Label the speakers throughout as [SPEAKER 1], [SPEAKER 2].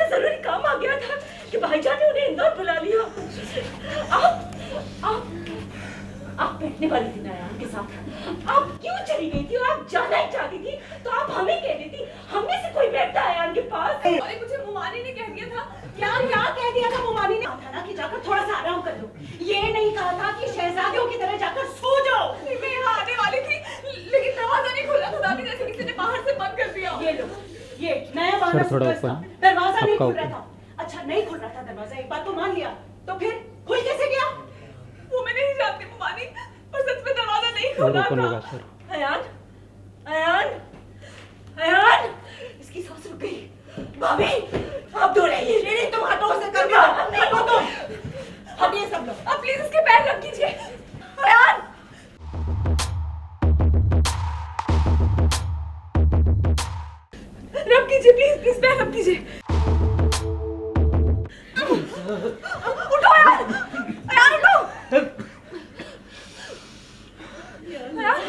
[SPEAKER 1] जरूरी काम आ गया था कि भाईजान ने उन्हें इंदौर बुला लिया। आप बैठने वाली थी ना अयान के साथ, आप क्यों चली गई थी? और आप जाना ही चाहती थी तो आप हमें कह देती, हम में से कोई बैठता अयान के पास।
[SPEAKER 2] अरे मुझे मुमानी ने कह दिया था।
[SPEAKER 1] क्या कह दिया था मुमानी ने? कहा था ना कि जाकर थोड़ा सा आराम कर लो, ये नहीं कहा था कि शहजादियों की तरह जाकर सो जाओ।
[SPEAKER 2] मैं यहाँ आने वाली थी लेकिन दरवाजा नहीं खुला था, दादी जैसे किसी ने बाहर से बंद कर दिया।
[SPEAKER 1] ये लो, ये नया बहाना, दरवाजा नहीं खुल रहा था। अच्छा नहीं खुल रहा था दरवाजा, एक बात तो मान लिया, तो फिर खुल कैसे गया?
[SPEAKER 2] वो मैं नहीं जानती मुमानी, और सच में दरवाजा नहीं खुल रहा था।
[SPEAKER 1] अयान, अयान, अयान, इसकी सांस रुक गई। भाभी, आप दूर रहिए। नहीं, तुम हटो से कर दो। हटो तुम, हटिए सब लोग।
[SPEAKER 2] आप प्लीज उसके पैर रख कीजिए। अयान, रख कीजिए प्लीज, प्लीज पैर रख कीजिए। उठो अयान, अयान उठो। अयान,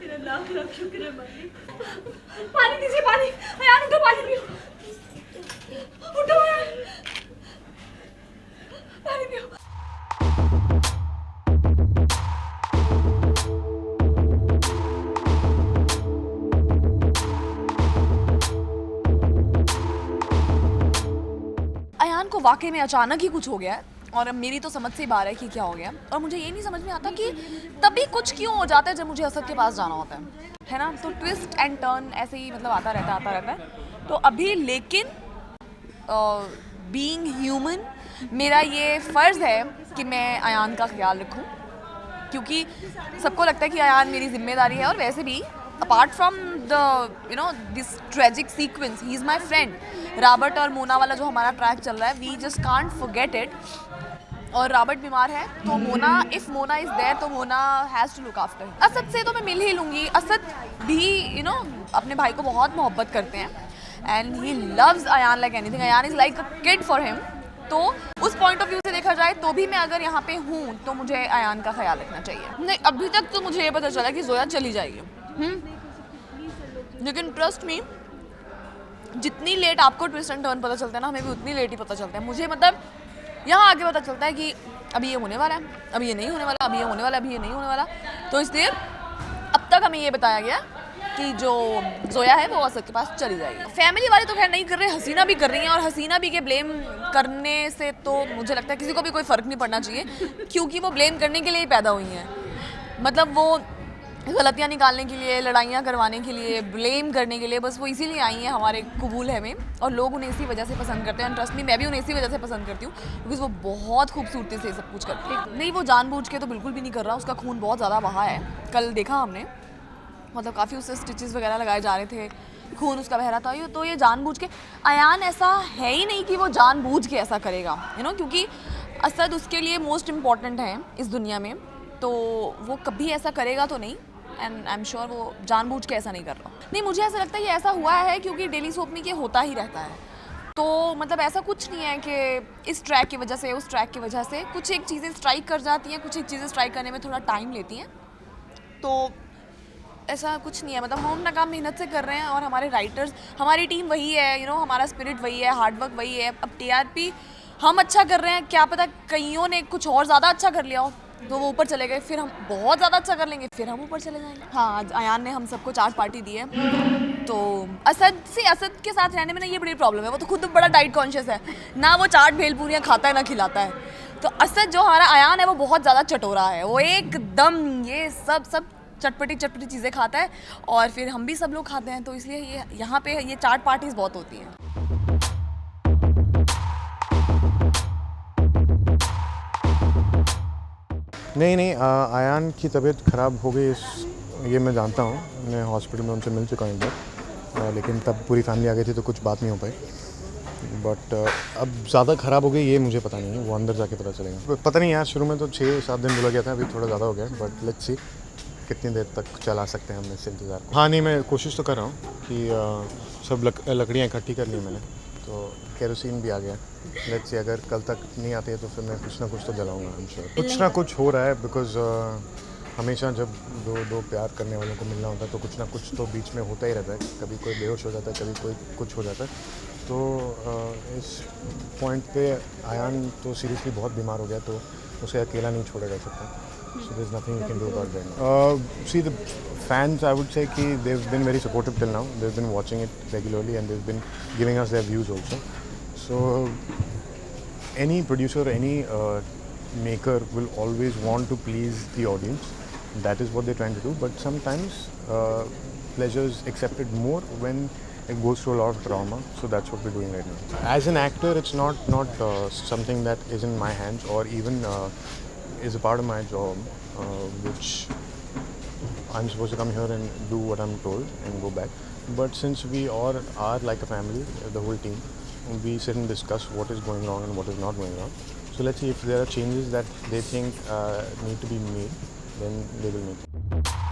[SPEAKER 1] तेरा लाख लाख शुक्र है मालिक।
[SPEAKER 2] पानी दीजिए, पानी। अयान उठो, पानी पियो। उठो अयान, पानी पियो। अयान को वाकई में अचानक ही कुछ हो गया है और अब मेरी तो समझ से ही बाहर है कि क्या हो गया। और मुझे ये नहीं समझ में आता कि तभी कुछ क्यों हो जाता है जब मुझे असद के पास जाना होता है ना। तो ट्विस्ट एंड टर्न ऐसे ही मतलब आता रहता है। तो अभी लेकिन बीइंग ह्यूमन मेरा ये फ़र्ज़ है कि मैं अयान का ख्याल रखूं, क्योंकि सबको लगता है कि अयान मेरी जिम्मेदारी है। और वैसे भी apart from the this tragic sequence, he is my friend. Robert और मोना वाला जो हमारा ट्रैक चल रहा है, we just can't forget it. और रॉबर्ट बीमार है तो Mona, if Mona is there तो Mona has to look after. Asad से तो मैं मिल ही लूँगी। असद भी अपने भाई को बहुत मोहब्बत करते हैं and he loves Ayan like anything. Ayan is like a kid for him. तो उस पॉइंट ऑफ व्यू से देखा जाए तो भी मैं अगर यहाँ पे हूँ तो मुझे अयान का ख्याल रखना चाहिए। नहीं, अभी तक तो मुझे ये पता चला कि जोया चली जाएगी। लेकिन ट्रस्ट मी, जितनी लेट आपको ट्विस्ट एंड टर्न पता चलता है ना, हमें भी उतनी लेट ही पता चलता है। मुझे मतलब यहाँ आगे पता चलता है कि अभी ये होने वाला है, अभी ये नहीं होने वाला, अभी ये होने वाला, अभी ये नहीं होने वाला। तो इसलिए अब तक हमें ये बताया गया कि जो जोया है वो असद के पास चली जाएगी। फैमिली वाले तो खैर नहीं कर रहे, हसीना भी कर रही हैं। और हसीना भी के ब्लेम करने से तो मुझे लगता है किसी को भी कोई फ़र्क नहीं पड़ना चाहिए, क्योंकि वो ब्लेम करने के लिए ही पैदा हुई हैं। मतलब वो गलतियाँ निकालने के लिए, लड़ाइयाँ करवाने के लिए, ब्लेम करने के लिए, बस वो इसीलिए आई हैं हमारे कबूल है में। और लोग उन्हें इसी वजह से पसंद करते हैं। ट्रस्ट मी, मैं भी उन्हें इसी वजह से पसंद करती हूँ, क्योंकि वो बहुत खूबसूरती से सब कुछ करती है। नहीं, वो जानबूझ के तो बिल्कुल भी नहीं कर रहा। उसका खून बहुत ज़्यादा बहा है, कल देखा हमने। मतलब काफ़ी उससे स्टिचेस वगैरह लगाए जा रहे थे, खून उसका बह रहा था। तो ये जानबूझ के, अयान ऐसा है ही नहीं कि वो जानबूझ के ऐसा करेगा, क्योंकि असद उसके लिए मोस्ट इम्पॉर्टेंट है इस दुनिया में। तो वो कभी ऐसा करेगा तो नहीं, एंड आई एम श्योर वो जानबूझ के ऐसा नहीं कर रहा। नहीं, मुझे ऐसा लगता है ये ऐसा हुआ है क्योंकि डेली सोप में ये होता ही रहता है। तो मतलब ऐसा कुछ नहीं है कि इस ट्रैक की वजह से, उस ट्रैक की वजह से कुछ एक चीज़ें स्ट्राइक कर जाती हैं, कुछ एक चीज़ें स्ट्राइक करने में थोड़ा टाइम लेती हैं। तो ऐसा कुछ नहीं है। मतलब हम अपना काम मेहनत से कर रहे हैं और हमारे राइटर्स, हमारी टीम वही है, हमारा स्पिरिट वही है, हार्डवर्क वही है। अब टीआरपी हम अच्छा कर रहे हैं, क्या पता कईयों ने कुछ और ज़्यादा अच्छा कर लिया हो तो वो ऊपर चले गए, फिर हम बहुत ज़्यादा अच्छा कर लेंगे, फिर हम ऊपर चले जाएंगे। हाँ, आज अयान ने हम सबको चाट पार्टी दी है। तो असद के साथ रहने में ना ये बड़ी प्रॉब्लम है। वो तो खुद बड़ा डाइट कॉन्शियस है, ना वो चाट भेलपूरियाँ खाता है ना खिलाता है। तो असद जो हमारा अयान है वो बहुत ज़्यादा चटोरा है, वो एकदम ये सब चटपटी चीज़ें खाता है और फिर हम भी सब लोग खाते हैं। तो इसलिए ये यहाँ पे ये चाट पार्टीज बहुत होती हैं।
[SPEAKER 3] नहीं, अयान की तबीयत ख़राब हो गई ये मैं जानता हूँ। मैं हॉस्पिटल में उनसे मिल चुका हूँ एक बार, लेकिन तब पूरी फैमिली आ गई थी तो कुछ बात नहीं हो पाई। बट अब ज़्यादा ख़राब हो गई ये मुझे पता नहीं है, वो अंदर जाके पता चलेगा। पता नहीं यार, शुरू में तो 6-7 दिन बोला गया था, अभी थोड़ा ज़्यादा हो गया। बट लेट्स सी कितनी देर तक चला सकते हैं हम इस इंतज़ार को। हाँ नहीं, मैं कोशिश तो कर रहा हूँ कि सब लकड़ियाँ इकट्ठी कर ली मैंने, तो केरोसिन भी आ गया। लेट्स सी अगर कल तक नहीं आती है तो फिर मैं कुछ ना कुछ तो जलाऊंगा। आई एम श्योर कुछ ना कुछ हो रहा है, बिकॉज हमेशा जब दो प्यार करने वालों को मिलना होता है तो कुछ ना कुछ तो बीच में होता ही रहता है, कभी कोई बेहोश हो जाता है, कभी कोई कुछ हो जाता है। तो इस पॉइंट पे आयान तो सीरियसली बहुत बीमार हो गया, तो उसे अकेला नहीं छोड़ा जा सकता। So there is nothing you can do about that. See the fans, I would say कि they've been very supportive till now. They've been watching it regularly and they've been giving us their views also. So any producer, any maker will always want to please the audience. That is what they're trying to do. But sometimes pleasure is accepted more when it goes through a lot of drama. So that's what we're doing right now. As an actor, it's not something that is in my hands or even is a part of my job, which I'm supposed to come here and do what I'm told and go back. But since we all are like a family, the whole team, we sit and discuss what is going wrong and what is not going wrong. So let's see if there are changes that they think need to be made, then they will make.